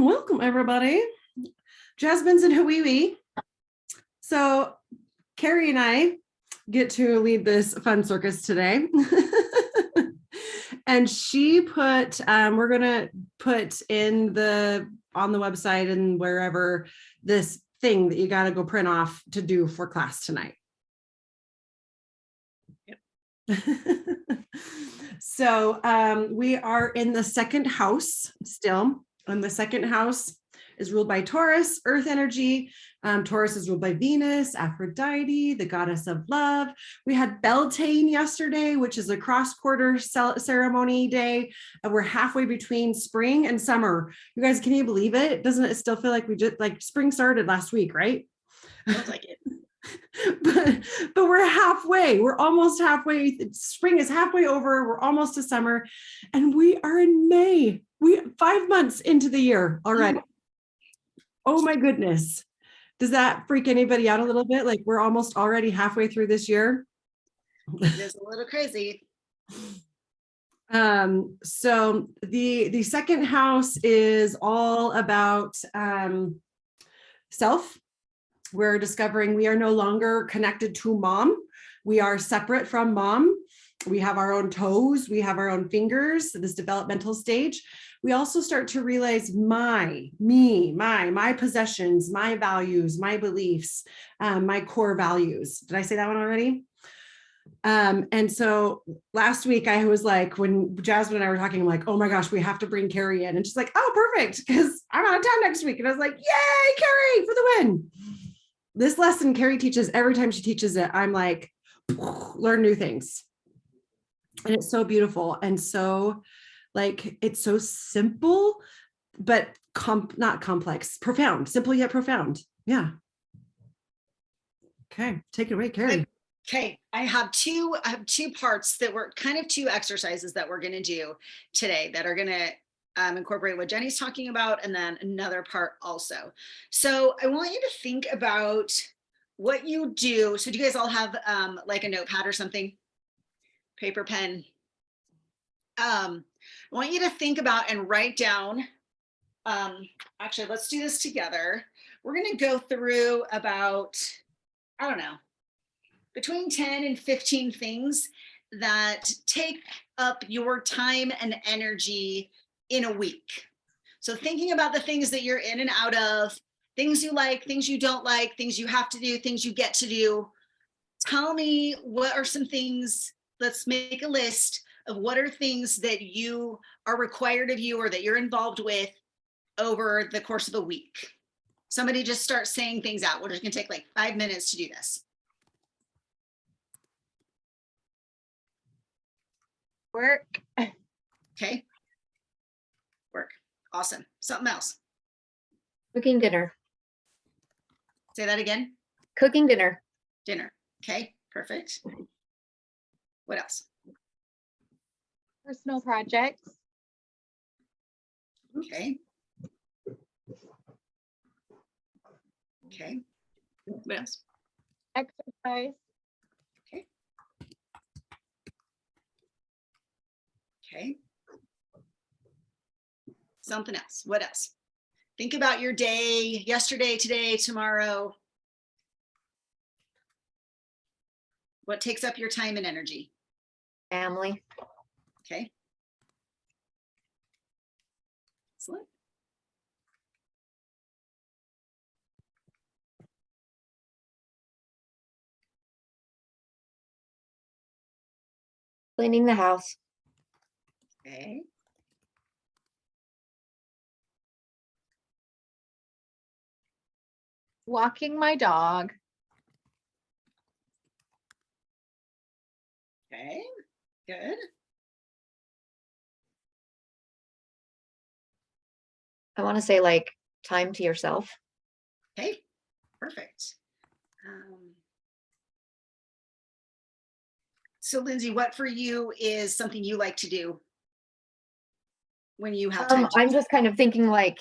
Welcome, everybody. Jasmine's in Hawaii. So Carrie and I get to lead this fun circus today. And she put, we're going to put on the website and wherever this thing that you got to go print off to do for class tonight. Yep. So we are in the second house still. And the second house is ruled by Taurus, earth energy. Taurus is ruled by Venus, Aphrodite, the goddess of love. We had Beltane yesterday, which is a cross-quarter ceremony day. And we're halfway between spring and summer. You guys, can you believe it? Doesn't it still feel like we just spring started last week, right? Feels like it. but we're halfway. We're almost halfway. Spring is halfway over. We're almost to summer. And we are in May. We 5 months into the year already. Oh my goodness. Does that freak anybody out a little bit? Like we're almost already halfway through this year. It is a little crazy. So the second house is all about self. We're discovering we are no longer connected to mom. We are separate from mom. We have our own toes. We have our own fingers, this developmental stage. We also start to realize my possessions, my values, my beliefs, my core values. Did I say that one already? And so last week I was like, when Jasmine and I were talking, I'm like, oh my gosh, we have to bring Carrie in. And she's like, oh, perfect, because I'm out of town next week. And I was like, yay, Carrie, for the win. This lesson Carrie teaches, every time she teaches it, I'm like, learn new things. And it's so beautiful. And so like, it's so simple, but not complex, profound, simple yet profound. Yeah. Okay, take it away, Carrie. Okay, I have two parts that were kind of two exercises that we're going to do today that are going to incorporate what Jenny's talking about, and then another part also. So I want you to think about what you do. So do you guys all have like a notepad or something? Paper, pen? I want you to think about and write down, actually, let's do this together. We're going to go through about, I don't know, between 10 and 15 things that take up your time and energy in a week. So thinking about the things that you're in and out of, things you like, things you don't like, things you have to do, things you get to do. Tell me, what are some things, let's make a list of what are things that you are required of you or that you're involved with over the course of a week. Somebody just start saying things out. We're just gonna take like 5 minutes to do this. Work. Okay. Work. Awesome. Something else. Cooking dinner. Say that again. Cooking dinner. Dinner. Okay. Perfect. What else? Personal projects. Okay. Okay. What else? Exercise. Okay. Okay. Something else. What else? Think about your day, yesterday, today, tomorrow. What takes up your time and energy? Family. Okay. Excellent. Cleaning the house. Okay. Walking my dog. Okay. Good. I want to say like time to yourself. Okay. Perfect. So Lindsay, what for you is something you like to do when you have time? I'm just kind of thinking like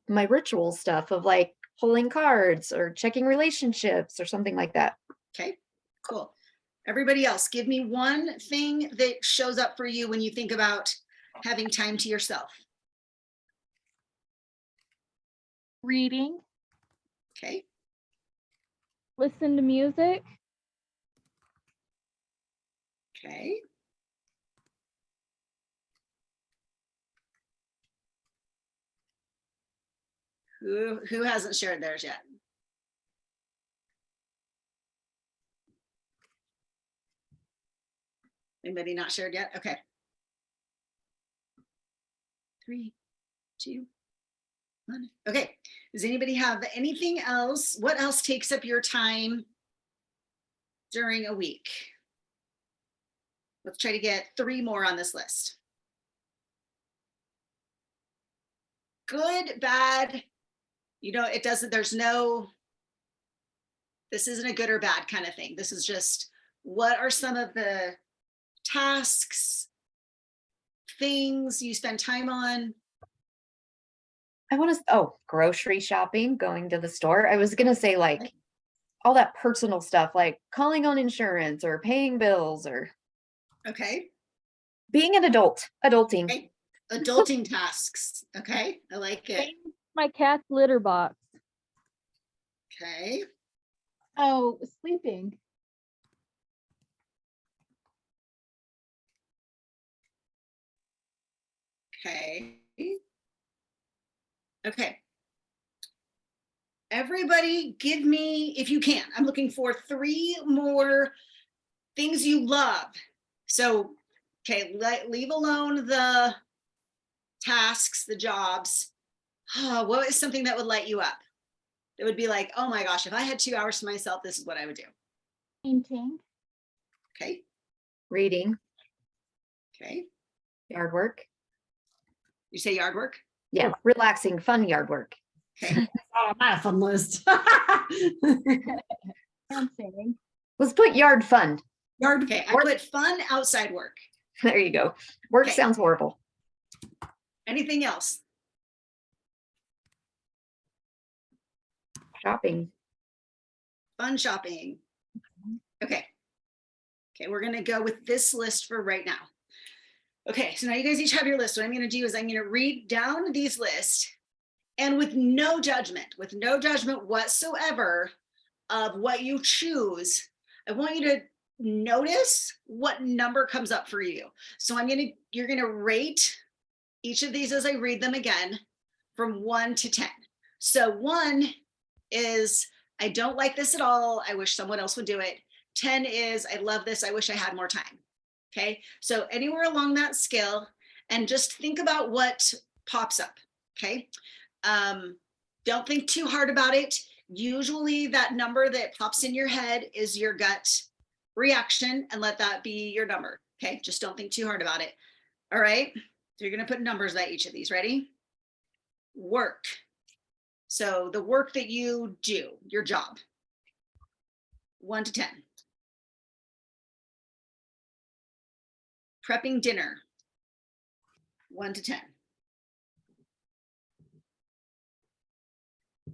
my ritual stuff of like pulling cards or checking relationships or something like that. Okay, cool. Everybody else, give me one thing that shows up for you when you think about having time to yourself. reading, Okay. listen to music, Okay. Who hasn't shared theirs yet? Anybody not shared yet? Okay. 3, 2, 1. Okay. Does anybody have anything else? What else takes up your time during a week? Let's try to get 3 more on this list. Good, bad, you know, it doesn't, there's no, this isn't a good or bad kind of thing. This is just, what are some of the tasks, things you spend time on? I want to, oh, grocery shopping, going to the store. I was going to say like all that personal stuff, like calling on insurance or paying bills or Okay. being an adult, adulting. Okay. Adulting tasks. Okay. I like it. change my cat's litter box. Okay. Oh, sleeping. Okay. Okay. Everybody give me, if you can, I'm looking for 3 more things you love. So, okay, leave alone the tasks, the jobs. What is something that would light you up? It would be like, oh my gosh, if I had 2 hours to myself, this is what I would do. Painting. Okay. Reading, Okay. yard work. You say yard work? Yeah, relaxing, fun yard work. Okay. Oh, my fun list. Dancing. Let's put yard fun. Yard. Okay. I put fun outside work. There you go. Work Okay. sounds horrible. Anything else? Shopping. Fun shopping. Okay. Okay, we're gonna go with this list for right now. Okay, so now you guys each have your list. What I'm gonna do is I'm gonna read down these lists, and with no judgment whatsoever of what you choose, I want you to notice what number comes up for you. So you're gonna rate each of these as I read them again from 1 to 10. So 1 is, I don't like this at all. I wish someone else would do it. 10 is, I love this. I wish I had more time. Okay. So anywhere along that scale, and just think about what pops up. Okay. Don't think too hard about it. Usually that number that pops in your head is your gut reaction, and let that be your number. Okay. Just don't think too hard about it. All right. So you're going to put numbers by each of these. Ready? Work. So the work that you do, your job. 1 to 10. Prepping dinner. 1 to 10.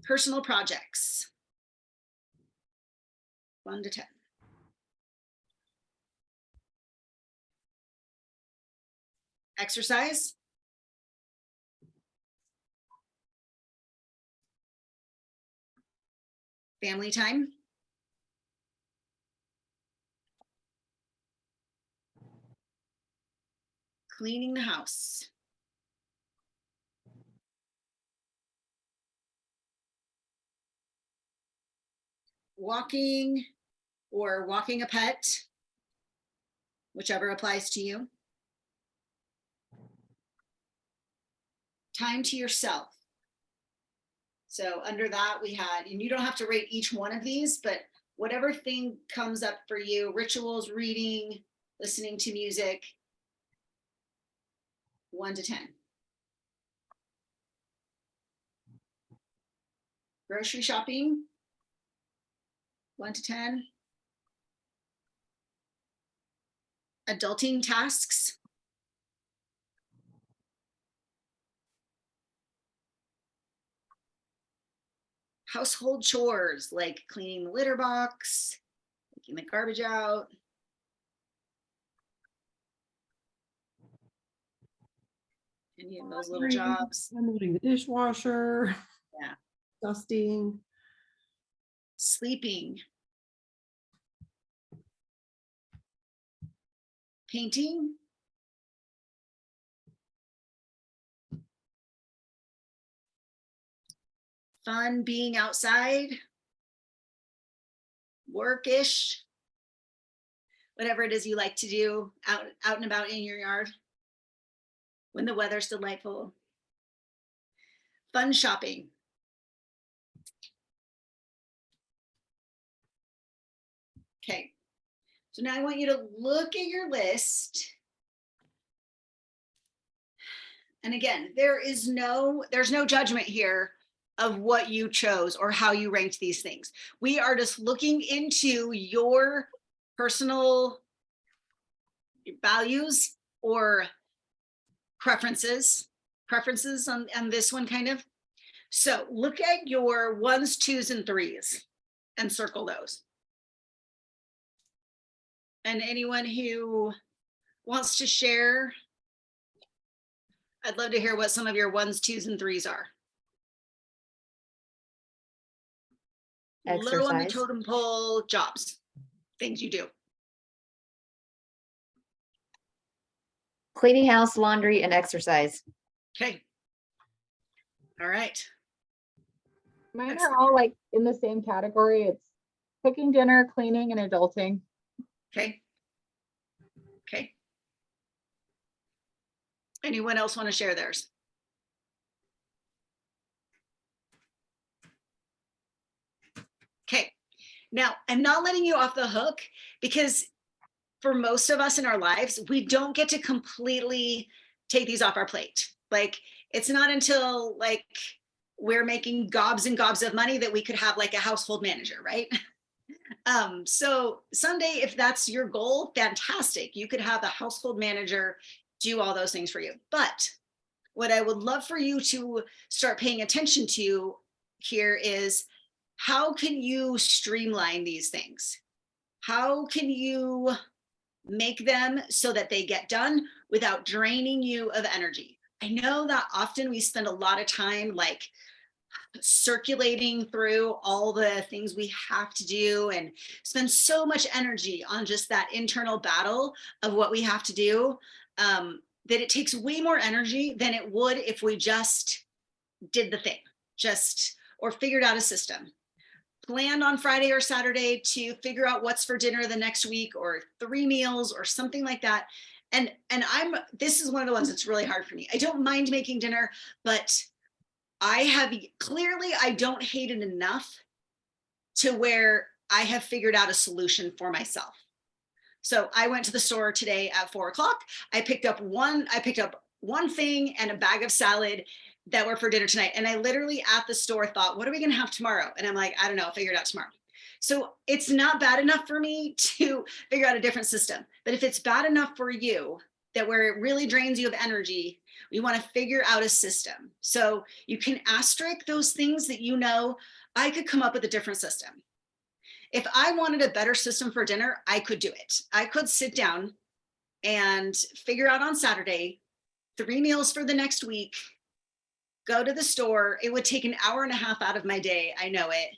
Personal projects. 1 to 10. Exercise. 1. Family time. 2. Cleaning the house. 3. Walking or walking a pet, whichever applies to you. 4. Time to yourself. So under that we had, and you don't have to rate each one of these, but whatever thing comes up for you, rituals, reading, listening to music. 1 to 10. Grocery shopping. 1 to 10. Adulting tasks. 1. Household chores like cleaning the litter box, taking the garbage out. Any of those little jobs. Unloading the dishwasher. Yeah. Dusting. Sleeping. Painting. Fun being outside. Workish. Whatever it is you like to do out and about in your yard when the weather's delightful. Fun shopping. Okay, so now I want you to look at your list. And again, there's no judgment here of what you chose or how you ranked these things. We are just looking into your personal values or preferences on this one kind of. So look at your 1s, 2s, and 3s and circle those. And anyone who wants to share, I'd love to hear what some of your 1s, 2s, and 3s are. Low on the Exercise. totem pole jobs, things you do. Cleaning house, laundry, and exercise. Okay. All right. Mine are all like in the same category. It's cooking dinner, cleaning, and adulting. Okay. Okay. Anyone else want to share theirs? Okay. Now, I'm not letting you off the hook because for most of us in our lives, we don't get to completely take these off our plate. Like, it's not until like we're making gobs and gobs of money that we could have like a household manager, right? So someday, if that's your goal, fantastic. You could have a household manager do all those things for you. But what I would love for you to start paying attention to here is, how can you streamline these things? How can you make them so that they get done without draining you of energy? I know that often we spend a lot of time like circulating through all the things we have to do and spend so much energy on just that internal battle of what we have to do, that it takes way more energy than it would if we just did the thing, or figured out a system. Planned on Friday or Saturday to figure out what's for dinner the next week, or 3 meals or something like that. And this is one of the ones that's really hard for me. I don't mind making dinner, but I don't hate it enough to where I have figured out a solution for myself. So I went to the store today at 4 o'clock. I picked up one thing and a bag of salad that were for dinner tonight. And I literally at the store thought, what are we going to have tomorrow? And I'm like, I don't know, I'll figure it out tomorrow. So it's not bad enough for me to figure out a different system. But if it's bad enough for you, that where it really drains you of energy, we want to figure out a system. So you can asterisk those things that you know, I could come up with a different system. If I wanted a better system for dinner, I could do it. I could sit down and figure out on Saturday 3 meals for the next week, go to the store. It would take an hour and a half out of my day. I know it.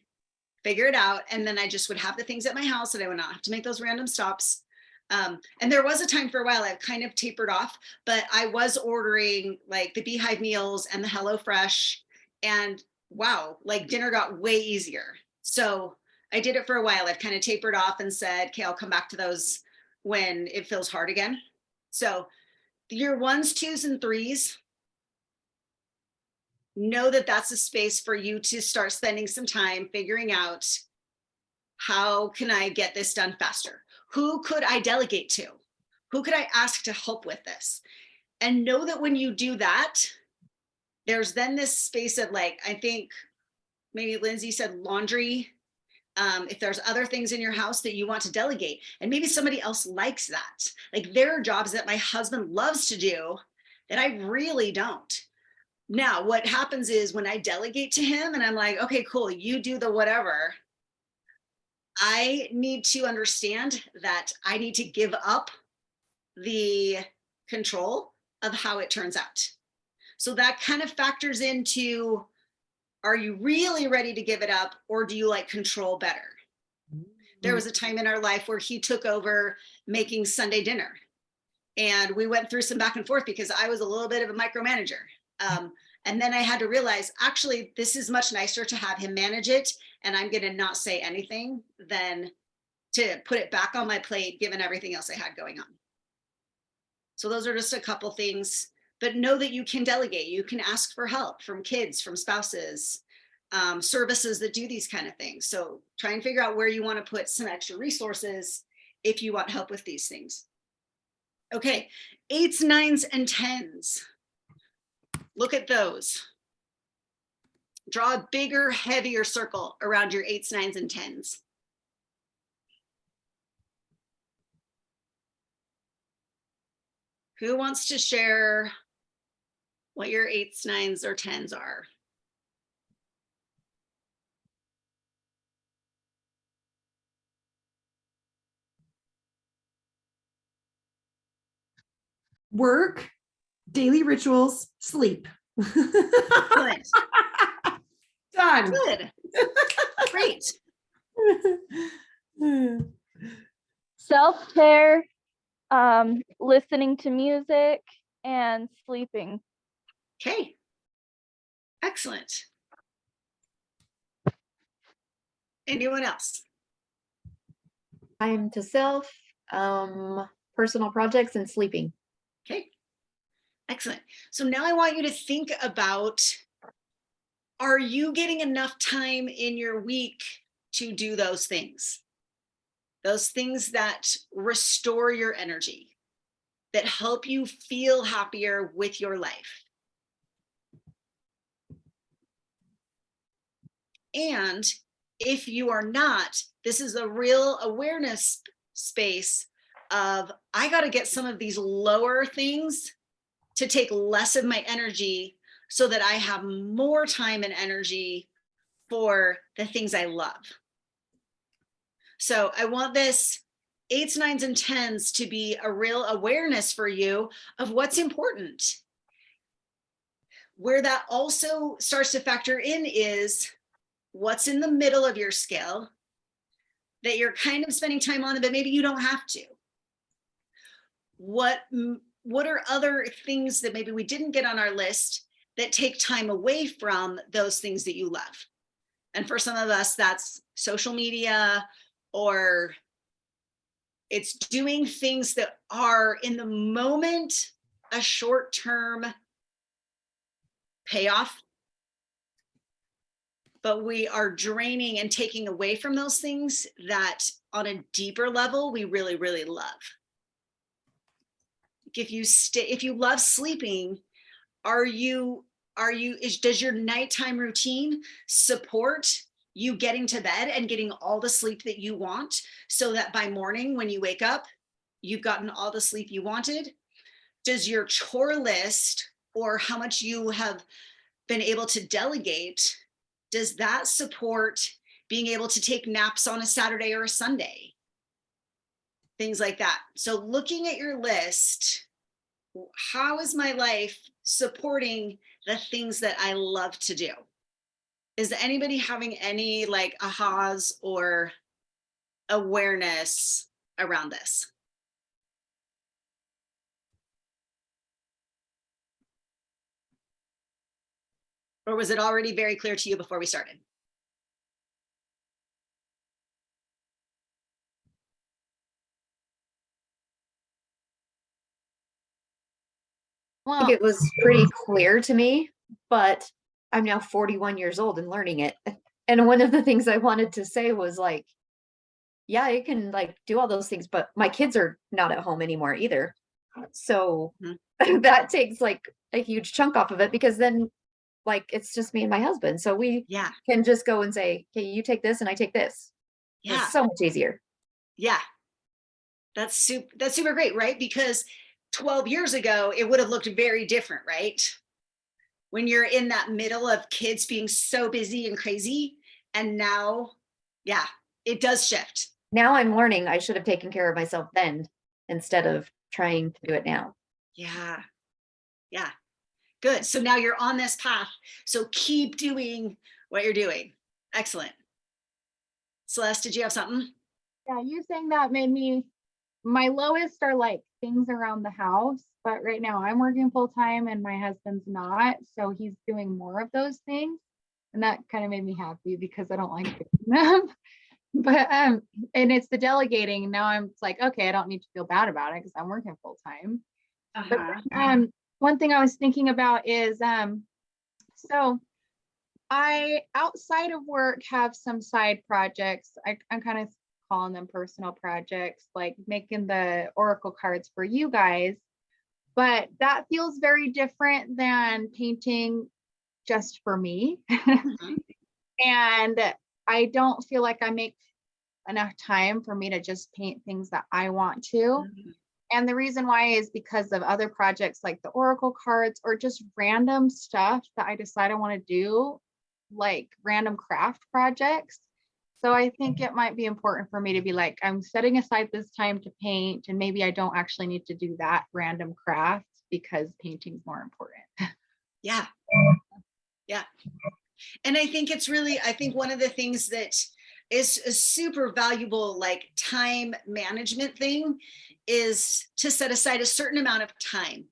Figure it out. And then I just would have the things at my house and I would not have to make those random stops. And there was a time for a while I've kind of tapered off, but I was ordering like the Beehive meals and the HelloFresh, and wow, like dinner got way easier. So I did it for a while. I've kind of tapered off and said, okay, I'll come back to those when it feels hard again. So your 1s, 2s, and 3s, know that that's a space for you to start spending some time figuring out, how can I get this done faster? Who could I delegate to? Who could I ask to help with this? And know that when you do that, there's then this space of like, I think maybe Lindsay said laundry. If there's other things in your house that you want to delegate, and maybe somebody else likes that. Like there are jobs that my husband loves to do that I really don't. Now, what happens is when I delegate to him and I'm like, okay, cool, you do the whatever, I need to understand that I need to give up the control of how it turns out. So that kind of factors into Are you really ready to give it up, or do you like control better? There was a time in our life where he took over making Sunday dinner. And we went through some back and forth because I was a little bit of a micromanager. And then I had to realize, actually, this is much nicer to have him manage it. And I'm going to not say anything than to put it back on my plate, given everything else I had going on. So those are just a couple things, but know that you can delegate. You can ask for help from kids, from spouses, services that do these kind of things. So try and figure out where you want to put some extra resources if you want help with these things. Okay, 8s, 9s, and 10s. Look at those. Draw a bigger, heavier circle around your 8s, 9s, and 10s. Who wants to share what your 8s, 9s, or 10s are? Work, daily rituals, sleep. Good. Done. Good. Great. Self-care, listening to music, and sleeping. Okay. Excellent. Anyone else? Time to self, personal projects, and sleeping. Okay. Excellent. So now I want you to think about, are you getting enough time in your week to do those things? Those things that restore your energy, that help you feel happier with your life. And if you are not, this is a real awareness space of, I got to get some of these lower things to take less of my energy so that I have more time and energy for the things I love. So I want this 8s, 9s, and 10s to be a real awareness for you of what's important. Where that also starts to factor in is what's in the middle of your scale that you're kind of spending time on, but maybe you don't have to. What are other things that maybe we didn't get on our list that take time away from those things that you love? And for some of us, that's social media, or it's doing things that are in the moment a short-term payoff, but we are draining and taking away from those things that on a deeper level we really, really love. If you love sleeping, does your nighttime routine support you getting to bed and getting all the sleep that you want, so that by morning when you wake up, you've gotten all the sleep you wanted? Does your chore list, or how much you have been able to delegate, does that support being able to take naps on a Saturday or a Sunday? Things like that. So looking at your list, how is my life supporting the things that I love to do? Is anybody having any like ahas or awareness around this? Or was it already very clear to you before we started? I think it was pretty clear to me, but I'm now 41 years old and learning it. And one of the things I wanted to say was like, yeah, you can like do all those things, but my kids are not at home anymore either. So that takes like a huge chunk off of it, because then like it's just me and my husband. So we can just go and say, okay, you take this and I take this. Yeah. It's so much easier. Yeah. That's super great, right? Because 12 years ago, it would have looked very different, right? When you're in that middle of kids being so busy and crazy. And now, yeah, it does shift. Now I'm learning I should have taken care of myself then instead of trying to do it now. Yeah. Yeah. Good. So now you're on this path. So keep doing what you're doing. Excellent. Celeste, did you have something? Yeah, you saying that made me, my lowest are like things around the house, but right now I'm working full time and my husband's not, so he's doing more of those things. And that kind of made me happy because I don't like doing them. But and it's the delegating. Now I'm it's like, okay, I don't need to feel bad about it because I'm working full time. But one thing I was thinking about is so I outside of work have some side projects. I'm kind of calling them personal projects, like making the Oracle cards for you guys. But that feels very different than painting just for me. And I don't feel like I make enough time for me to just paint things that I want to. And the reason why is because of other projects like the Oracle cards or just random stuff that I decide I want to do, like random craft projects. So I think it might be important for me to be like, I'm setting aside this time to paint, and maybe I don't actually need to do that random craft because painting's more important. Yeah. Yeah. And I think it's really, I think one of the things that is a super valuable like time management thing is to set aside a certain amount of time,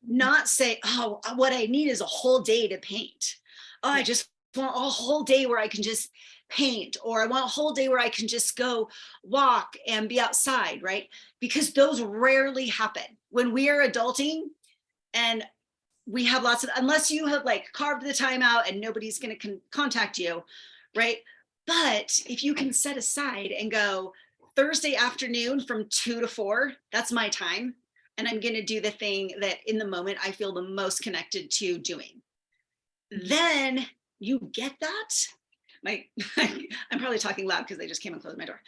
not say, oh, what I need is a whole day to paint. Oh, I just want a whole day where I can just paint, or I want a whole day where I can just go walk and be outside, right? Because those rarely happen when we are adulting, and we have lots of, unless you have like carved the time out and nobody's going to contact you, right? But if you can set aside and go Thursday afternoon from 2 to 4, that's my time. And I'm going to do the thing that in the moment I feel the most connected to doing. Then you get that. I'm probably talking loud because they just came and closed my door.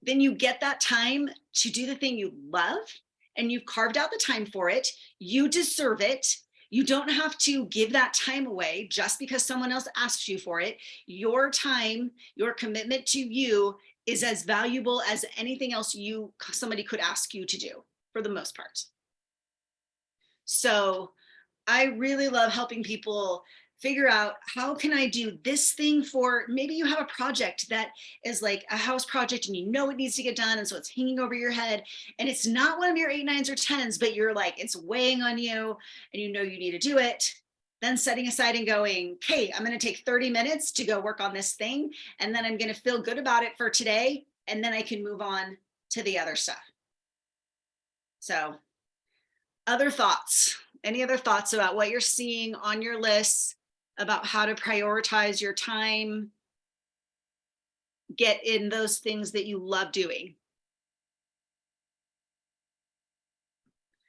Then you get that time to do the thing you love, and you've carved out the time for it. You deserve it. You don't have to give that time away just because someone else asks you for it. Your time, your commitment to you is as valuable as anything else somebody could ask you to do, for the most part. So I really love helping people figure out, how can I do this thing for, maybe you have a project that is like a house project and you know it needs to get done, and so it's hanging over your head and it's not one of your 8, 9s or 10s, but you're like, it's weighing on you and you know you need to do it. Then setting aside and going, okay, I'm going to take 30 minutes to go work on this thing, and then I'm going to feel good about it for today, and then I can move on to the other stuff. So other thoughts, any other thoughts about what you're seeing on your list, about how to prioritize your time, get in those things that you love doing?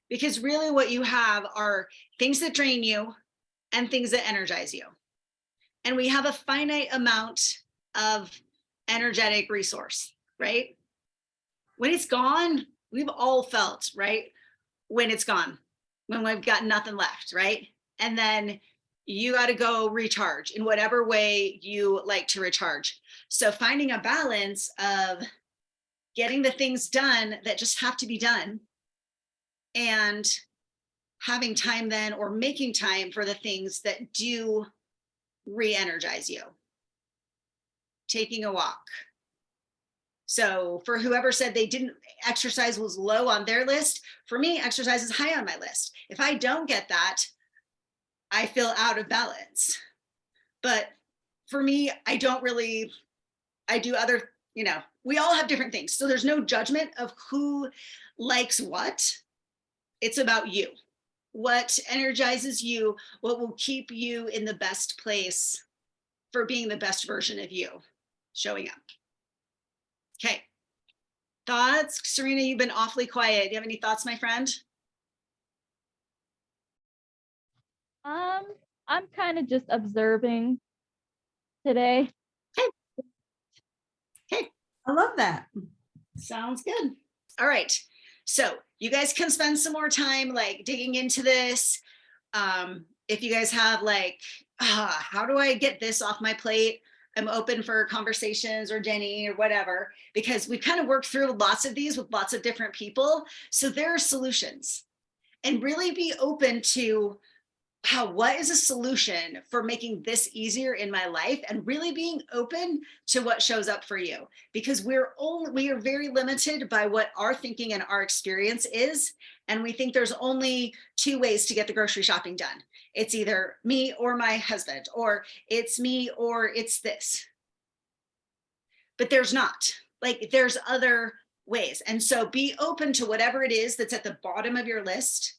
Because really what you have are things that drain you and things that energize you. And we have a finite amount of energetic resource, right? When it's gone, we've all felt, right? When it's gone, when we've got nothing left, right? And then you got to go recharge in whatever way you like to recharge. So finding a balance of getting the things done that just have to be done, and having time then, or making time for the things that do re-energize you. Taking a walk. So for whoever said they didn't, exercise was low on their list, for me, exercise is high on my list. If I don't get that, I feel out of balance. But for me, I do other, we all have different things. So there's no judgment of who likes what. It's about you. What energizes you, what will keep you in the best place for being the best version of you, showing up. Okay. Thoughts? Serena, you've been awfully quiet. Do you have any thoughts, my friend? I'm kind of just observing today. Okay. I love that. Sounds good. All right. So you guys can spend some more time like digging into this. If you guys have like, how do I get this off my plate? I'm open for conversations, or Jenny or whatever, because we've kind of worked through lots of these with lots of different people. So there are solutions, and really be open to wow, what is a solution for making this easier in my life, and really being open to what shows up for you, because we are very limited by what our thinking and our experience is. And we think there's only two ways to get the grocery shopping done. It's either me or my husband, or it's me or it's this. But there's not. Like, there's other ways. And so be open to whatever it is that's at the bottom of your list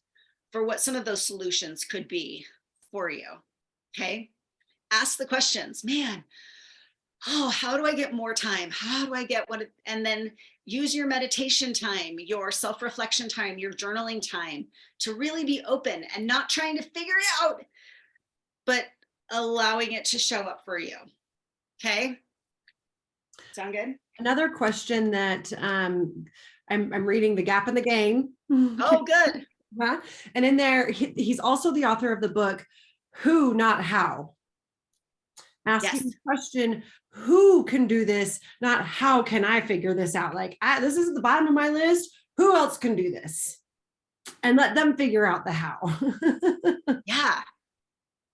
for what some of those solutions could be for you. Okay. Ask the questions, man. Oh, how do I get more time? How do I get what? And then use your meditation time, your self-reflection time, your journaling time to really be open and not trying to figure it out, but allowing it to show up for you. Okay. Sound good? Another question that I'm reading The Gap in the Gain. Oh, good. And in there, he's also the author of the book, Who, Not How. Asking the question, who can do this? Not how can I figure this out? Like, this is at the bottom of my list. Who else can do this? And let them figure out the how. Yeah.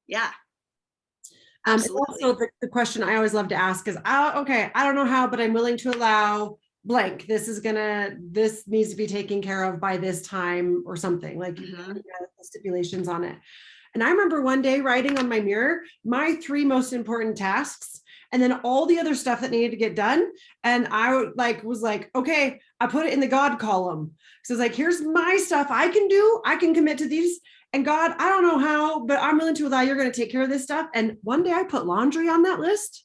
Yeah. And Absolutely. also the question I always love to ask is, okay, I don't know how, but I'm willing to allow blank. This needs to be taken care of by this time or something, like stipulations on it. And I remember one day writing on my mirror, my 3 most important tasks, and then all the other stuff that needed to get done. And I was like, okay, I put it in the God column. So it's like, here's my stuff I can do. I can commit to these. And God, I don't know how, but I'm willing to allow you're going to take care of this stuff. And one day I put laundry on that list.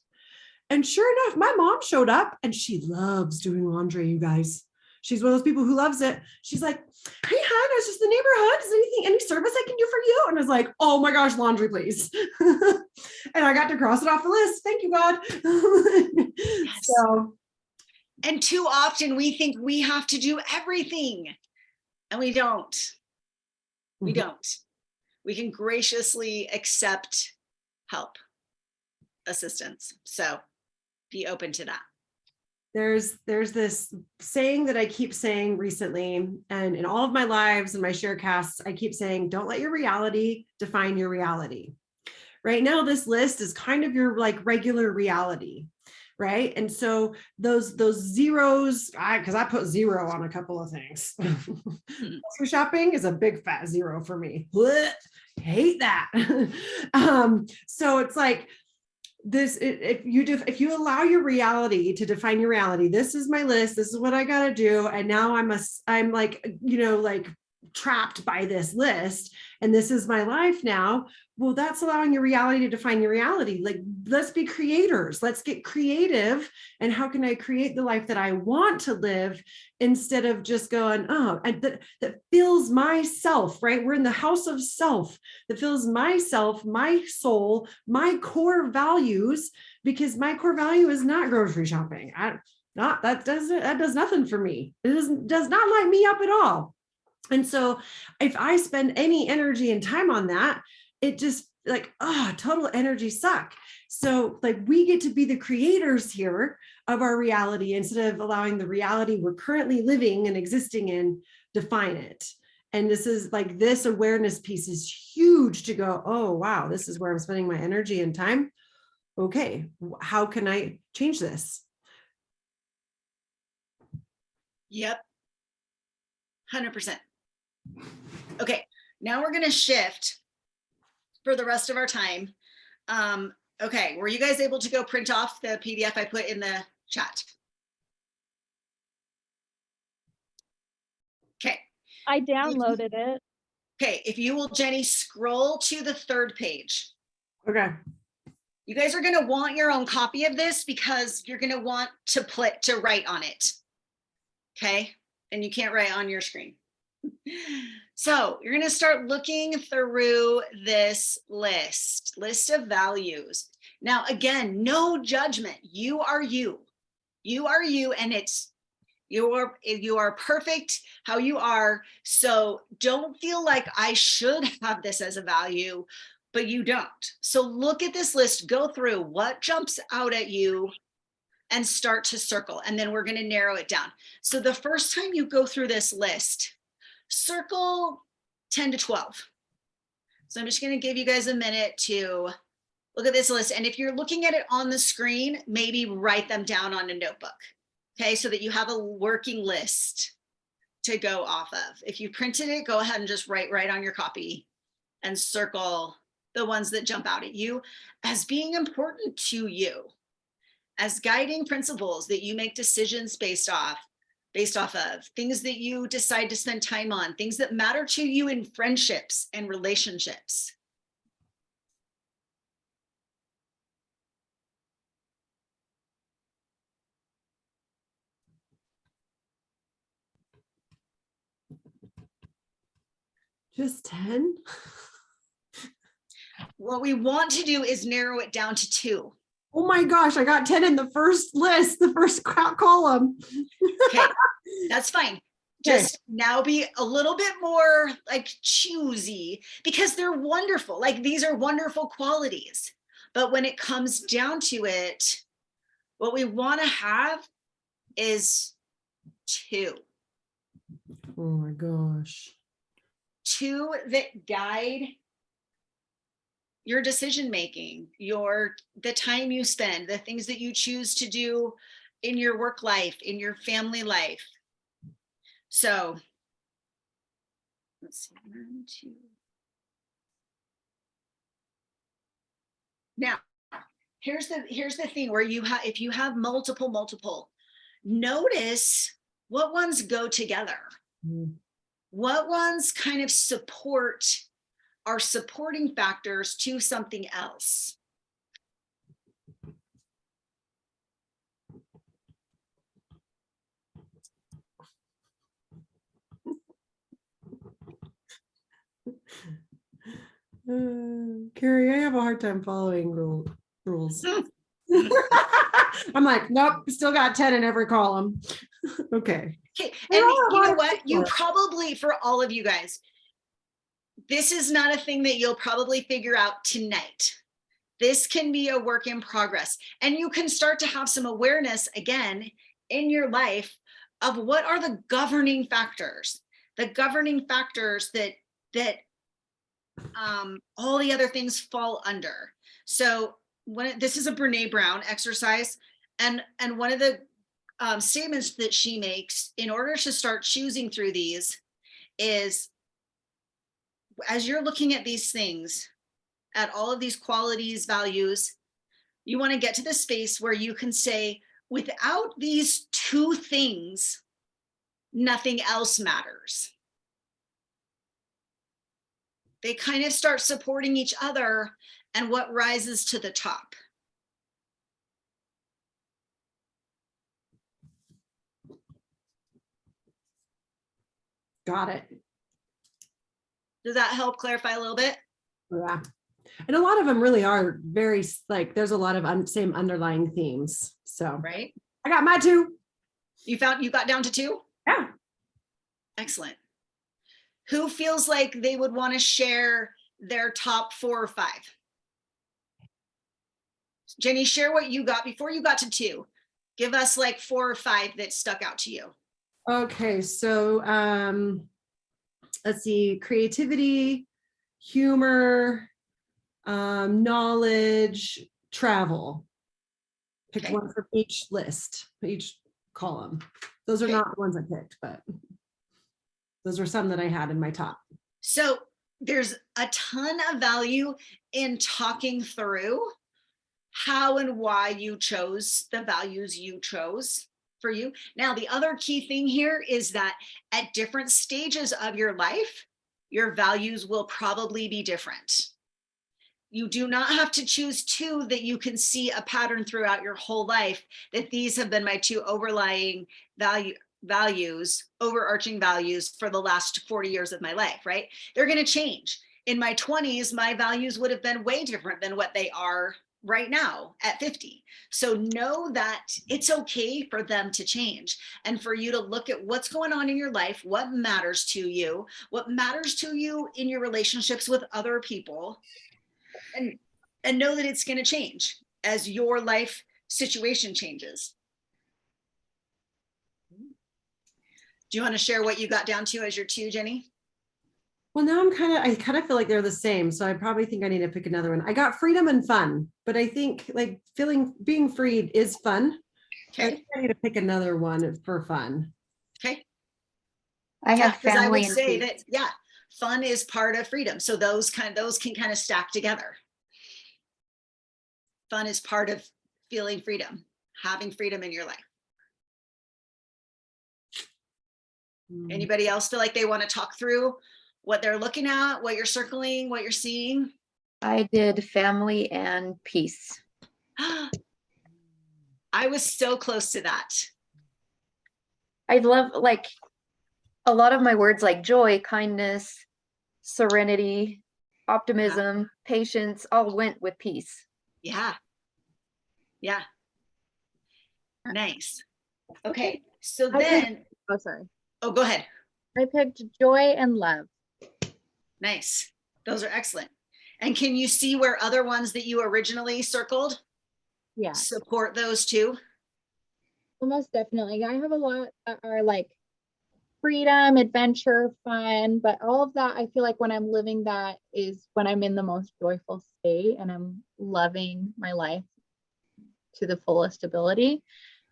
And sure enough, my mom showed up, and she loves doing laundry, you guys. She's one of those people who loves it. She's like, hey, hon, I was just in the neighborhood. Is there any service I can do for you? And I was like, oh my gosh, laundry, please. And I got to cross it off the list. Thank you, God. Yes. So, and too often we think we have to do everything, and we don't. We don't. We can graciously accept help, assistance. So be open to that. there's this saying that I keep saying recently, and in all of my lives and my share casts, I keep saying, don't let your reality define your reality. Right now, this list is kind of your like regular reality. Right. And so those zeros, because I put 0 on a couple of things. Grocery shopping is a big fat 0 for me. Hate that. So it's like this, if you allow your reality to define your reality, this is my list, this is what I got to do. And now I'm like, trapped by this list, and this is my life now. Well, that's allowing your reality to define your reality. Like, let's be creators. Let's get creative. And how can I create the life that I want to live, instead of just going, oh, and that fills myself, right? We're in the house of self that fills myself, my soul, my core values, because my core value is not grocery shopping. That does nothing for me. It does not light me up at all. And so if I spend any energy and time on that, it just total energy suck. So like, we get to be the creators here of our reality, instead of allowing the reality we're currently living and existing in define it. And this is like, this awareness piece is huge to go, oh, wow, this is where I'm spending my energy and time. Okay, how can I change this? Yep. 100%. Okay, now we're going to shift for the rest of our time. Okay, were you guys able to go print off the PDF I put in the chat? Okay. I downloaded it. Okay, if you will, Jenny, scroll to the 3rd page. Okay. You guys are going to want your own copy of this, because you're going to want to write on it. Okay, and you can't write on your screen. So you're going to start looking through this list of values. Now, again, no judgment. You are you. You are you, and you are perfect how you are. So don't feel like I should have this as a value, but you don't. So look at this list, go through what jumps out at you, and start to circle. And then we're going to narrow it down. So the first time you go through this list, circle 10 to 12. So I'm just going to give you guys a minute to look at this list. And if you're looking at it on the screen, maybe write them down on a notebook. Okay, so that you have a working list to go off of. If you printed it, go ahead and just write right on your copy and circle the ones that jump out at you as being important to you, as guiding principles that you make decisions based off of, things that you decide to spend time on, things that matter to you in friendships and relationships. Just 10? What we want to do is narrow it down to 2. Oh my gosh, I got 10 in the first list, the first column. Okay, that's fine. Just now be a little bit more like choosy, because they're wonderful. Like, these are wonderful qualities. But when it comes down to it, what we want to have is 2. Oh my gosh. 2 that guide your decision making, the time you spend, the things that you choose to do in your work life, in your family life. So let's see, 1, 2. Now, here's the thing where if you have multiple, notice what ones go together. Mm. What ones kind of are supporting factors to something else. Carrie, I have a hard time following rules. I'm like, nope, still got 10 in every column. Okay. Okay, and There are a you lot know of what? You people. probably, for all of you guys, this is not a thing that you'll probably figure out tonight. This can be a work in progress, and you can start to have some awareness again in your life of what are the governing factors that all the other things fall under. So this is a Brene Brown exercise, and one of the statements that she makes in order to start choosing through these is, as you're looking at these things, at all of these qualities, values, you want to get to the space where you can say, without these 2 things, nothing else matters. They kind of start supporting each other and what rises to the top. Got it. Does that help clarify a little bit? Yeah. And a lot of them really are very, like, there's a lot of same underlying themes. So Right? I got my 2. You got down to 2? Yeah. Excellent. Who feels like they would want to share their top 4 or 5? Jenny, share what you got before you got to 2. Give us like 4 or 5 that stuck out to you. Okay. So let's see, creativity, humor, knowledge, travel. Pick Okay. one from each list, each column. Those are Okay. not the ones I picked, but those are some that I had in my top. So there's a ton of value in talking through how and why you chose the values you chose for you. Now, the other key thing here is that at different stages of your life, your values will probably be different. You do not have to choose 2 that you can see a pattern throughout your whole life, that these have been my 2 overlying overarching values for the last 40 years of my life, right? They're going to change. In my 20s, my values would have been way different than what they are right now at 50. So know that it's okay for them to change, and for you to look at what's going on in your life, what matters to you in your relationships with other people, and know that it's going to change as your life situation changes. Do you want to share what you got down to as your 2, Jenny? Well, now I kind of feel like they're the same. So I probably think I need to pick another one. I got freedom and fun, but I think like being freed is fun. I Okay, think I need to pick another one for fun. okay. I Yeah, have because I would family and say peace. that, yeah, fun is part of freedom. So those can kind of stack together. Fun is part of feeling freedom, having freedom in your life. Anybody else feel like they want to talk through what they're looking at, what you're circling, what you're seeing? I did family and peace. I was so close to that. I love like a lot of my words like joy, kindness, serenity, optimism, patience all went with peace. Yeah. Yeah. Nice. Okay. So I picked- then, Oh, sorry. oh, go ahead. I picked joy and love. Nice. Those are excellent. And can you see where other ones that you originally circled Yeah, support those too? well, most definitely. I have a lot that are like freedom, adventure, fun, but all of that, I feel like when I'm living that is when I'm in the most joyful state and I'm loving my life to the fullest ability.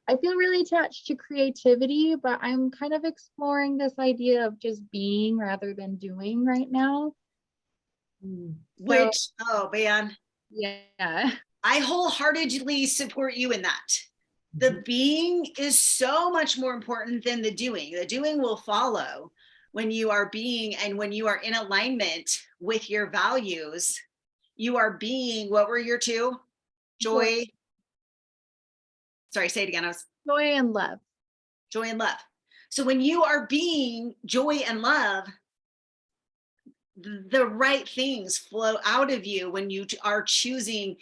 I feel really attached to creativity, but I'm kind of exploring this idea of just being rather than doing right now. Which, oh man, Yeah. I wholeheartedly support you in that. The being is so much more important than the doing. The doing will follow when you are being and when you are in alignment with your values. You are being, what were your two? Joy. Sorry, say it again. I was Joy and love. joy and love. So when you are being joy and love, the right things flow out of you when you are choosing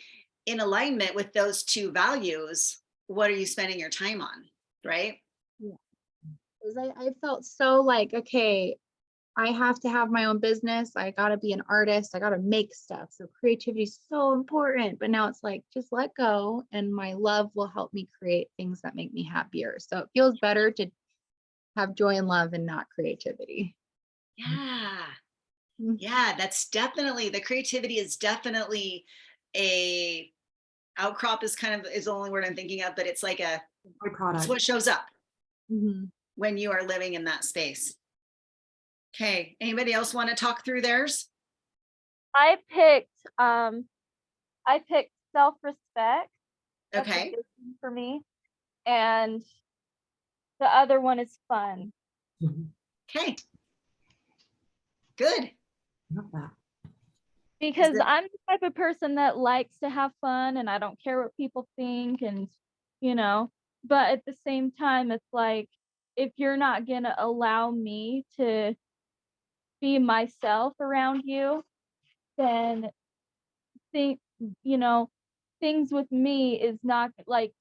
in alignment with those two values. What are you spending your time on? Right? Because I felt so like, okay, I have to have my own business. I got to be an artist. I got to make stuff. So creativity is so important. But now it's like, just let go. And my love will help me create things that make me happier. So it feels better to have joy and love and not creativity. Yeah. Mm. Yeah, that's definitely, the creativity is definitely a outcrop is the only word I'm thinking of, but it's like it's what shows up Mhm. when you are living in that space. Okay, anybody else want to talk through theirs? I picked self-respect. That's a Okay, big one for me. And the other one is fun. okay, good. Love that. Because it- I'm the type of person that likes to have fun and I don't care what people think and you know, but at the same time it's like if you're not going to allow me to be myself around you, then think you know, things with me is not like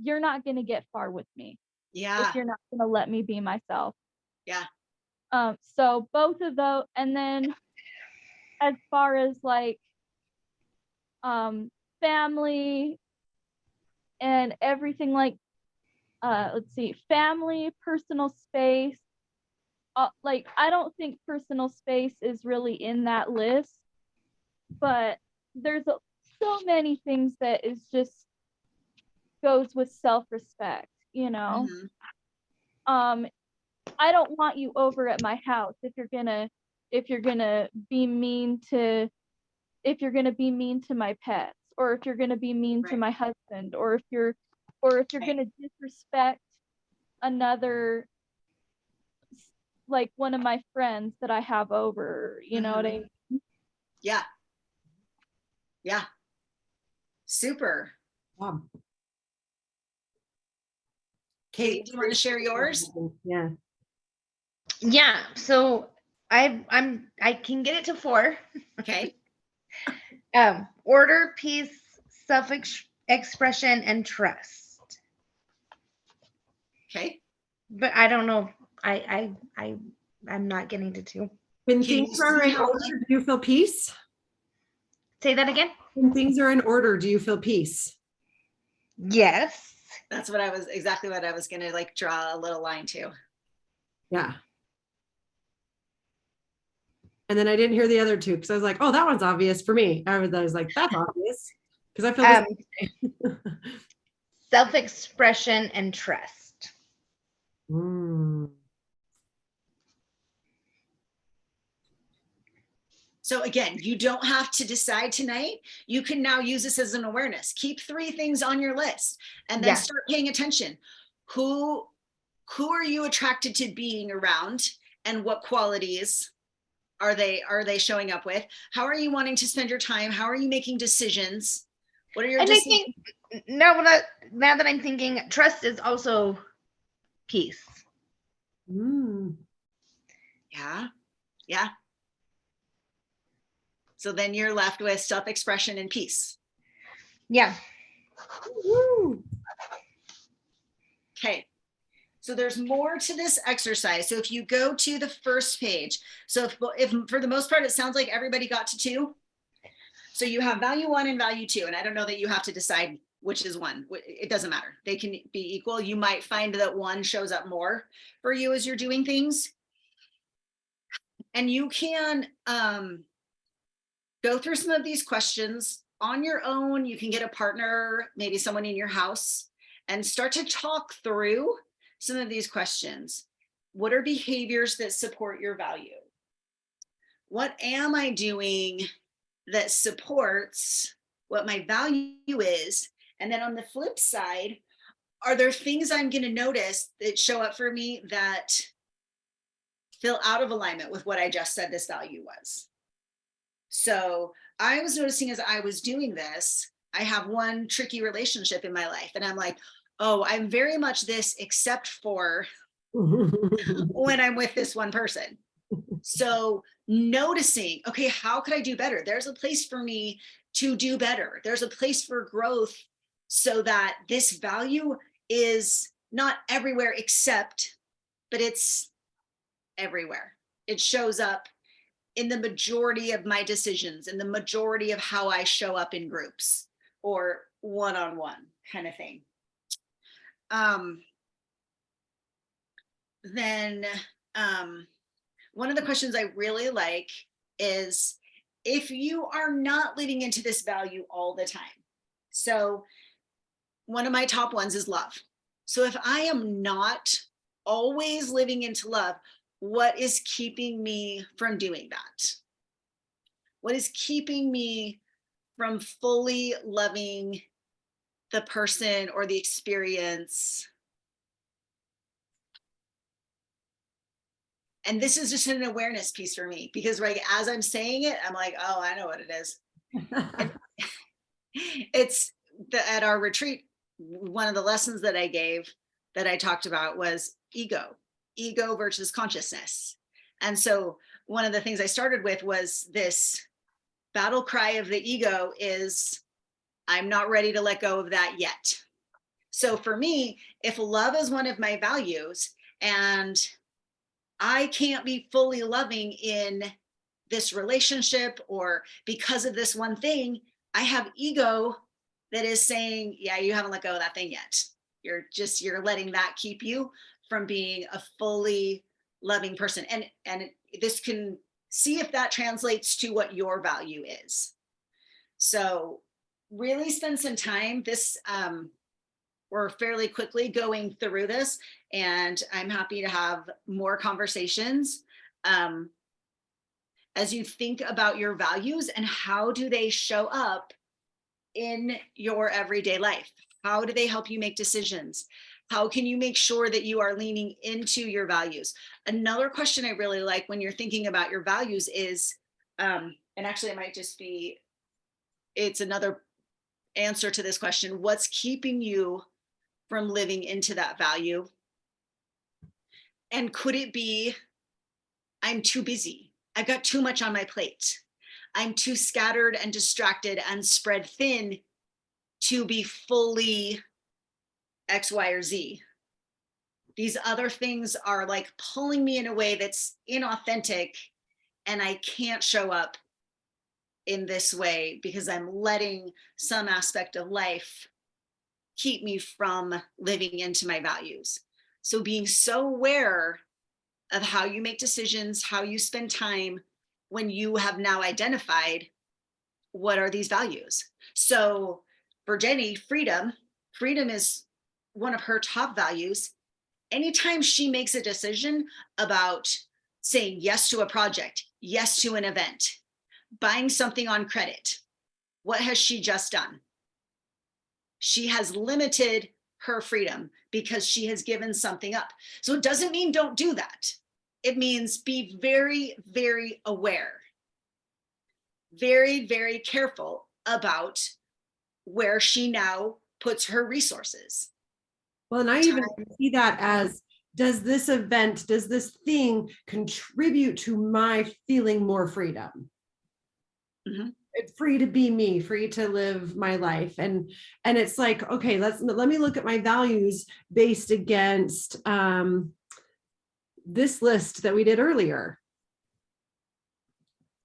you're not going to get far with me if Yeah, you're not going to let me be myself. yeah, So both of those and then as far as like family and everything like let's see, family, personal space, like I don't think personal space is really in that list, but there's so many things that is just goes with self-respect, you know. mhm, um I don't want you over at my house if you're gonna be mean to my pets, or if you're gonna be mean to right, my husband, or if you're right, gonna disrespect another like one of my friends that I have over, you know what I mhm, mean? yeah, yeah, super. Wow. Kate, do you want to share yours? Yeah. Yeah, so I can get it to 4. Okay, Order, peace, self-expression, and trust. okay. But I don't know. I'm not getting to 2. When Can you things are see in how order, do you feel peace? Say that again? When things are in order, do you feel peace? Yes. that's exactly what I was gonna like draw a little line to. Yeah. And then I didn't hear the other two because I was like, oh, that one's obvious for me. I was like, that's obvious because I feel this way. Self-expression and trust. Mm. So again, you don't have to decide tonight. You can now use this as an awareness. Keep 3 things on your list and then Yeah. start paying attention. Who are you attracted to being around, and what qualities are they showing up with? How are you wanting to spend your time? How are you making decisions? What are your And I decisions? think now that I'm thinking, trust is also peace. Mm. Yeah. Yeah. So then you're left with self-expression and peace. Yeah. Woo. Okay. So there's more to this exercise. So if you go to the first page, so if for the most part, it sounds like everybody got to 2. So you have value 1 and value 2. And I don't know that you have to decide which is 1. It doesn't matter. They can be equal. You might find that 1 shows up more for you as you're doing things. And you can go through some of these questions on your own. You can get a partner, maybe someone in your house, and start to talk through some of these questions. What are behaviors that support your value? What am I doing that supports what my value is? And then on the flip side, are there things I'm going to notice that show up for me that feel out of alignment with what I just said this value was? So I was noticing as I was doing this, I have one tricky relationship in my life, and I'm like, oh, I'm very much this except for when I'm with this one person. So noticing, okay, how could I do better? There's a place for me to do better. There's a place for growth so that this value is not everywhere except, but it's everywhere. It shows up in the majority of my decisions, in the majority of how I show up in groups or one-on-one kind of thing. Then one of the questions I really like is if you are not living into this value all the time. So one of my top ones is love. So if I am not always living into love, what is keeping me from doing that? What is keeping me from fully loving the person or the experience? And this is just an awareness piece for me, because like as I'm saying it, I'm like, oh, I know what it is. It's at our retreat, one of the lessons that I gave that I talked about was ego versus consciousness. And so one of the things I started with was this battle cry of the ego is, I'm not ready to let go of that yet. So for me, if love is one of my values and I can't be fully loving in this relationship or because of this one thing, I have ego that is saying, yeah, you haven't let go of that thing yet. You're letting that keep you from being a fully loving person. And this can see if that translates to what your value is. So really spend some time. We're fairly quickly going through this, and I'm happy to have more conversations as you think about your values and how do they show up in your everyday life? How do they help you make decisions? How can you make sure that you are leaning into your values? Another question I really like when you're thinking about your values is, and actually it might just be, it's another answer to this question, what's keeping you from living into that value? And could it be, I'm too busy. I've got too much on my plate. I'm too scattered and distracted and spread thin to be fully X, Y, or Z. These other things are like pulling me in a way that's inauthentic, and I can't show up in this way because I'm letting some aspect of life keep me from living into my values. So being so aware of how you make decisions, how you spend time, when you have now identified what are these values. So for Jenny, freedom is one of her top values. Anytime she makes a decision about saying yes to a project, yes to an event, buying something on credit, what has she just done? She has limited her freedom because she has given something up. So it doesn't mean don't do that. It means be very, very aware, very, very careful about where she now puts her resources. Well, and I even see that as, does this event, does this thing contribute to my feeling more freedom? Mhm. It's free to be me, free to live my life. And it's like, okay, let me look at my values based against this list that we did earlier.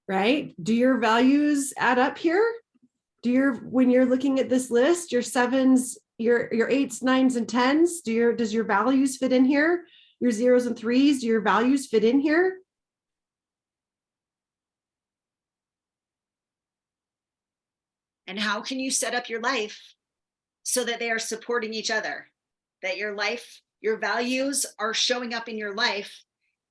Right? Do your values add up here? When you're looking at this list, your 7s, your 8s, 9s, and 10s, does your values fit in here? Your 0s and 3s, do your values fit in here? And how can you set up your life so that they are supporting each other? That your life, your values are showing up in your life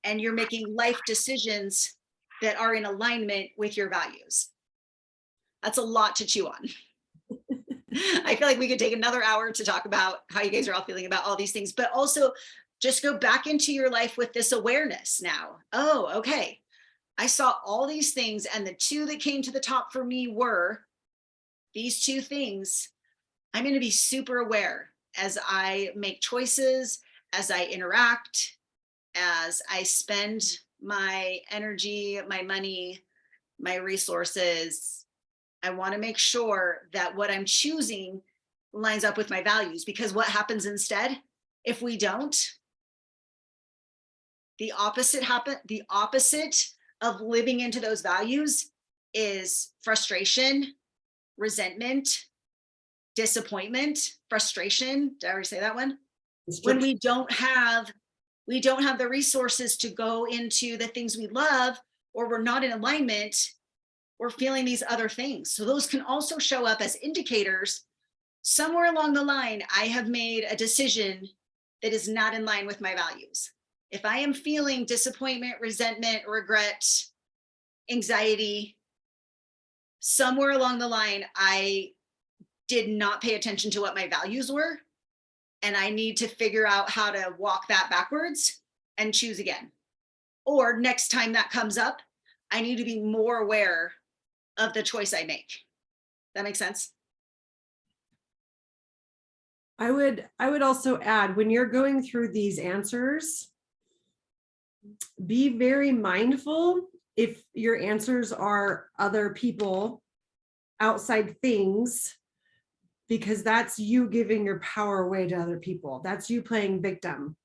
and you're making life decisions that are in alignment with your values. That's a lot to chew on. I feel like we could take another hour to talk about how you guys are all feeling about all these things, but also just go back into your life with this awareness now. Oh, okay. I saw all these things, and the two that came to the top for me were these two things. I'm going to be super aware as I make choices, as I interact, as I spend my energy, my money, my resources. I want to make sure that what I'm choosing lines up with my values, because what happens instead, if we don't, the opposite of living into those values is frustration, resentment, disappointment, frustration. Did I already say that one? When we don't have the resources to go into the things we love, or we're not in alignment, we're feeling these other things. So those can also show up as indicators. Somewhere along the line, I have made a decision that is not in line with my values. If I am feeling disappointment, resentment, regret, anxiety, somewhere along the line, I did not pay attention to what my values were. And I need to figure out how to walk that backwards and choose again. Or next time that comes up, I need to be more aware of the choice I make. That makes sense? I would also add, when you're going through these answers, be very mindful if your answers are other people, outside things, because that's you giving your power away to other people. That's you playing victim.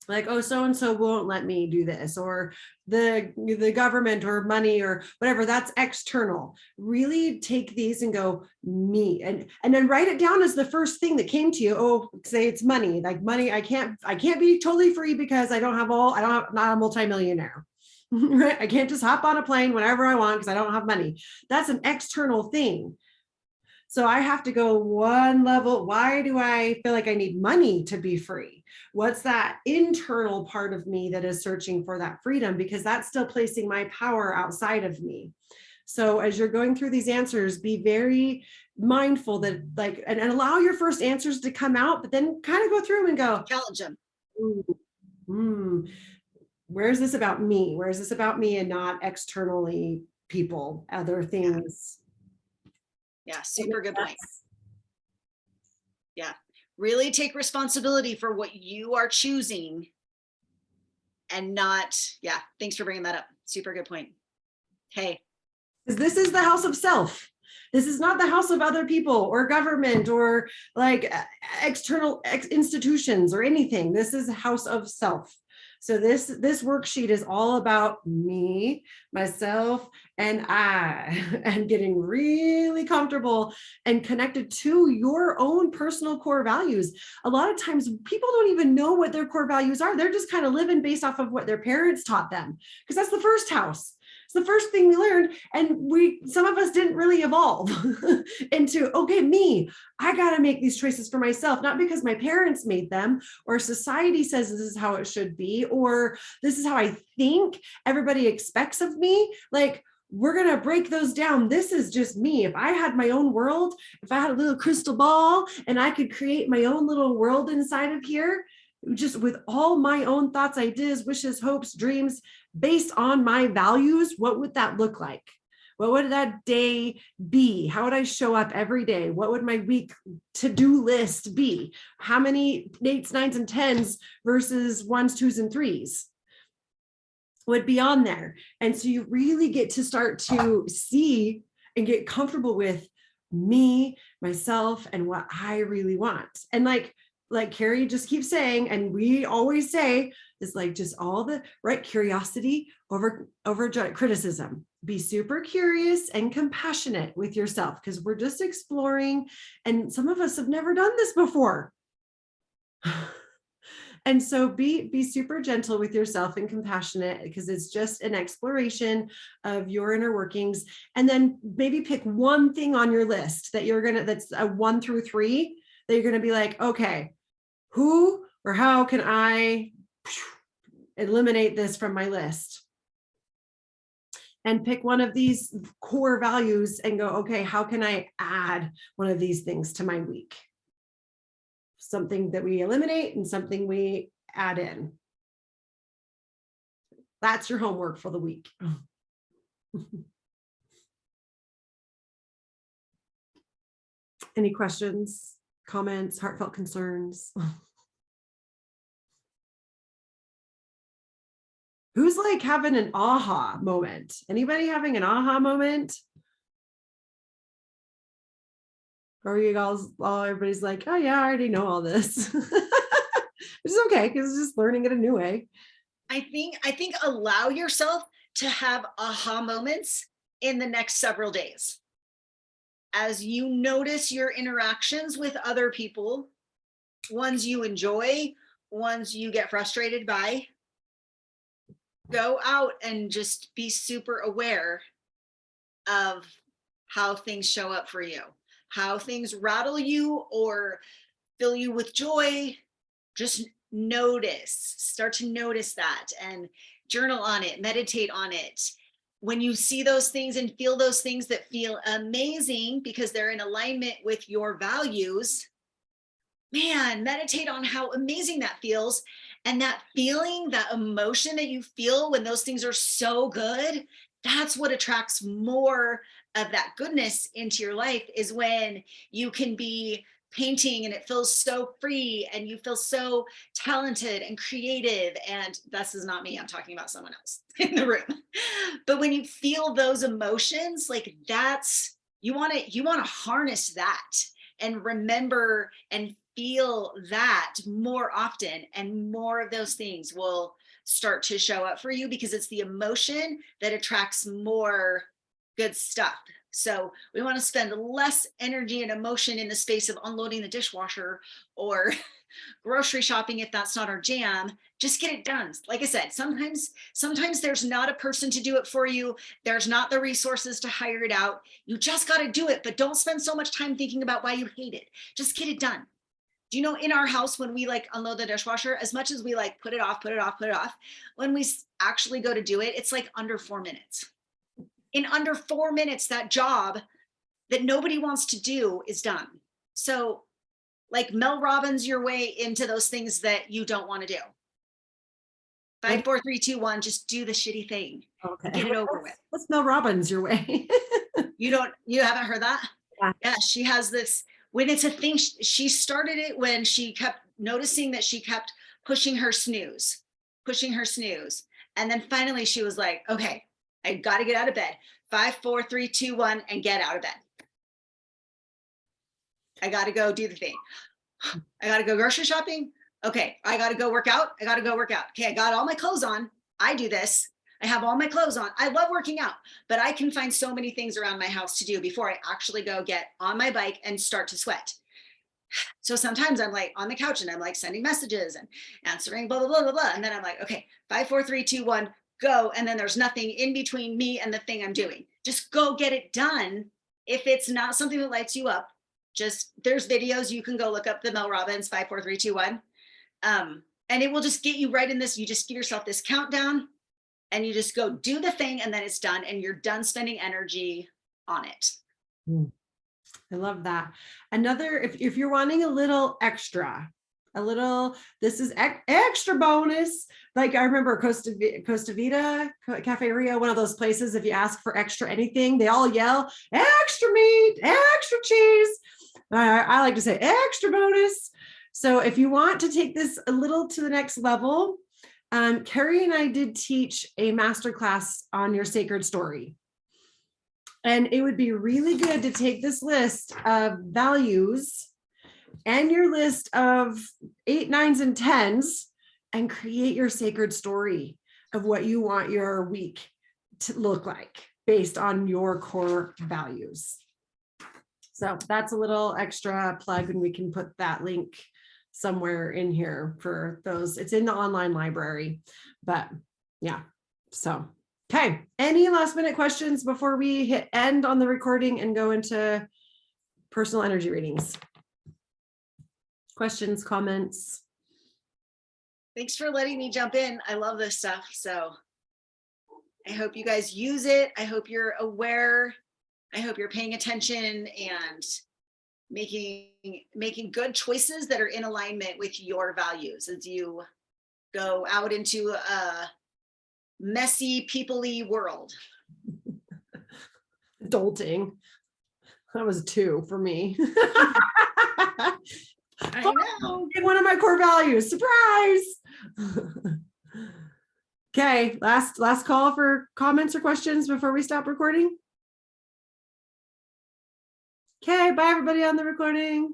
Like, oh, so-and-so won't let me do this, or the government or money or whatever. That's external. Really take these and go, me, and then write it down as the first thing that came to you. Oh, say it's money. Like money, I can't be totally free because I'm not a multimillionaire. Right? I can't just hop on a plane whenever I want because I don't have money. That's an external thing. So I have to go one level. Why do I feel like I need money to be free? What's that internal part of me that is searching for that freedom? Because that's still placing my power outside of me. So as you're going through these answers, be very mindful that and allow your first answers to come out, but then kind of go through them and go, Challenge them. Where is this about me? Where is this about me and not externally people, other things? Yeah, super good point. Yeah, really take responsibility for what you are choosing and not, yeah, thanks for bringing that up. Super good point. Hey. Because this is the house of self. This is not the house of other people or government or like external institutions or anything. This is a house of self. So this worksheet is all about me, myself, and I, and getting really comfortable and connected to your own personal core values. A lot of times people don't even know what their core values are. They're just kind of living based off of what their parents taught them, because that's the first house. It's the first thing we learned. And some of us didn't really evolve into, okay, me, I got to make these choices for myself, not because my parents made them or society says this is how it should be, or this is how I think everybody expects of me. Like, we're going to break those down. This is just me. If I had my own world, if I had a little crystal ball and I could create my own little world inside of here, just with all my own thoughts, ideas, wishes, hopes, dreams, based on my values, what would that look like? What would that day be? How would I show up every day? What would my week to-do list be? How many 8s, 9s, and 10s versus 1s, 2s, and 3s would be on there? And so you really get to start to see and get comfortable with me, myself, and what I really want. And like Carrie just keeps saying, and we always say, is like just all the right curiosity over criticism. Be super curious and compassionate with yourself, because we're just exploring, and some of us have never done this before. And so be super gentle with yourself and compassionate, because it's just an exploration of your inner workings. And then maybe pick one thing on your list that that's a 1 through 3, that you're gonna be like, okay, who or how can I eliminate this from my list? And pick one of these core values and go, okay, how can I add one of these things to my week? Something that we eliminate and something we add in. That's your homework for the week. Any questions, comments, heartfelt concerns? Who's like having an aha moment? Anybody having an aha moment? Or you guys, everybody's like, oh yeah, I already know all this. Which is okay, because it's just learning it a new way. I think allow yourself to have aha moments in the next several days. As you notice your interactions with other people, ones you enjoy, ones you get frustrated by, go out and just be super aware of how things show up for you, how things rattle you or fill you with joy. Just start to notice that and journal on it, meditate on it. When you see those things and feel those things that feel amazing because they're in alignment with your values, man, meditate on how amazing that feels. And that feeling, that emotion that you feel when those things are so good, that's what attracts more of that goodness into your life, is when you can be painting and it feels so free and you feel so talented and creative. And this is not me, I'm talking about someone else in the room. But when you feel those emotions, like that's, you want to harness that and remember and feel that more often, and more of those things will start to show up for you, because it's the emotion that attracts more good stuff. So we want to spend less energy and emotion in the space of unloading the dishwasher or grocery shopping if that's not our jam. Just get it done. Like I said, sometimes there's not a person to do it for you. There's not the resources to hire it out. You just got to do it, but don't spend so much time thinking about why you hate it. Just get it done. Do you know, in our house, when we like unload the dishwasher, as much as we like put it off, when we actually go to do it, it's like under 4 minutes. In under 4 minutes, that job that nobody wants to do is done. So like Mel Robbins your way into those things that you don't want to do. 5, 4, 3, 2, 1, just do the shitty thing. Okay. Get it over with. What's Mel Robbins your way? You haven't heard that? Yeah. She has this, when it's a thing, she started it when she kept noticing that she kept pushing her snooze. And then finally she was like, okay, I got to get out of bed. 5, 4, 3, 2, 1, and get out of bed. I got to go do the thing. I got to go grocery shopping. Okay, I got to go work out. Okay, I got all my clothes on. I do this. I have all my clothes on. I love working out, but I can find so many things around my house to do before I actually go get on my bike and start to sweat. So sometimes I'm like on the couch and I'm like sending messages and answering blah, blah, blah, blah, blah. And then I'm like, okay, 5, 4, 3, 2, 1, go. And then there's nothing in between me and the thing I'm doing. Just go get it done. If it's not something that lights you up, just there's videos, you can go look up the Mel Robbins 5, 4, 3, 2, 1. And it will just get you right in this. You just give yourself this countdown and you just go do the thing, and then it's done and you're done spending energy on it. I love that. Another, if you're wanting a little extra, this is extra bonus. Like I remember Costa Vida, Cafe Rio, one of those places, if you ask for extra anything, they all yell, extra meat, extra cheese. I like to say extra bonus. So if you want to take this a little to the next level, Carrie and I did teach a masterclass on your sacred story. And it would be really good to take this list of values and your list of 8, 9s, and 10s and create your sacred story of what you want your week to look like based on your core values. So that's a little extra plug, and we can put that link somewhere in here for those. It's in the online library, but yeah. So, okay. Any last minute questions before we hit end on the recording and go into personal energy readings? Questions, comments? Thanks for letting me jump in. I love this stuff. So I hope you guys use it. I hope you're aware. I hope you're paying attention and making good choices that are in alignment with your values as you go out into a messy, people-y world. Adulting. That was 2 for me. I know. In one of my core values. Surprise. Okay, last call for comments or questions before we stop recording. Okay, bye everybody on the recording.